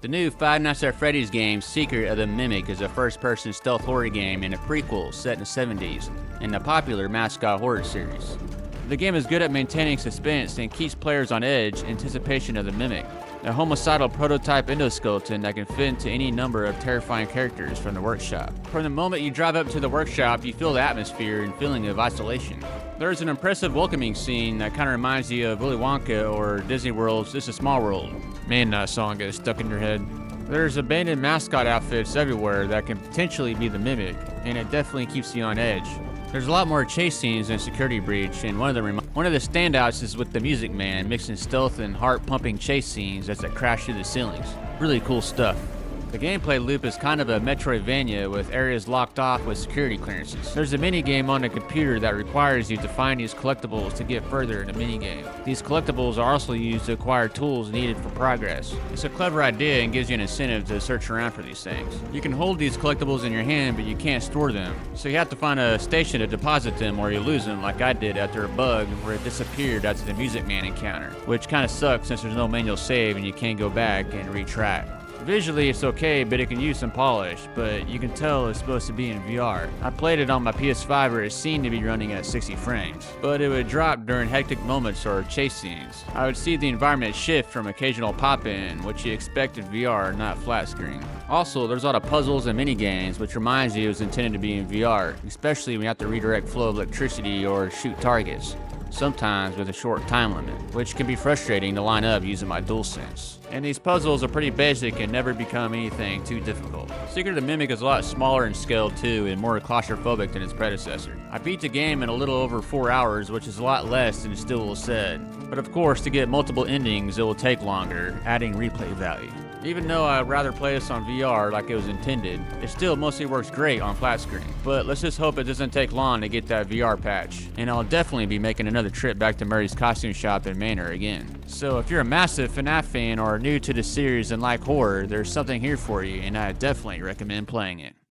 The new Five Nights at Freddy's game, Secret of the Mimic, is a first-person stealth horror game and a prequel set in the 70s in the popular mascot horror series. The game is good at maintaining suspense and keeps players on edge in anticipation of the Mimic, a homicidal prototype endoskeleton that can fit into any number of terrifying characters from the workshop. From the moment you drive up to the workshop, you feel the atmosphere and feeling of isolation. There's an impressive welcoming scene that kind of reminds you of Willy Wonka or Disney World's It's a Small World. Man, that song gets stuck in your head. There's abandoned mascot outfits everywhere that can potentially be the Mimic, and it definitely keeps you on edge. There's a lot more chase scenes in Security Breach, and one of the standouts is with the Music Man mixing stealth and heart-pumping chase scenes as it crashes through the ceilings. Really cool stuff. The gameplay loop is kind of a Metroidvania with areas locked off with security clearances. There's a minigame on the computer that requires you to find these collectibles to get further in the minigame. These collectibles are also used to acquire tools needed for progress. It's a clever idea and gives you an incentive to search around for these things. You can hold these collectibles in your hand, but you can't store them. So you have to find a station to deposit them or you lose them, like I did after a bug where it disappeared after the Music Man encounter, which kind of sucks since there's no manual save and you can't go back and retrack. Visually it's okay, but it can use some polish, but you can tell it's supposed to be in VR. I played it on my PS5 where it seemed to be running at 60 frames, but it would drop during hectic moments or chase scenes. I would see the environment shift from occasional pop-in, which you expect in VR, not flat screen. Also, there's a lot of puzzles and mini-games, which reminds you it was intended to be in VR, especially when you have to redirect flow of electricity or shoot targets, sometimes with a short time limit, which can be frustrating to line up using my DualSense. And these puzzles are pretty basic and never become anything too difficult. Secret of the Mimic is a lot smaller in scale too and more claustrophobic than its predecessor. I beat the game in a little over 4 hours, which is a lot less than Still said. But of course, to get multiple endings, it will take longer, adding replay value. Even though I'd rather play this on VR like it was intended, it still mostly works great on flat screen. But let's just hope it doesn't take long to get that VR patch. And I'll definitely be making another trip back to Murray's costume shop in Manor again. So if you're a massive FNAF fan or new to the series and like horror, there's something here for you, and I definitely recommend playing it.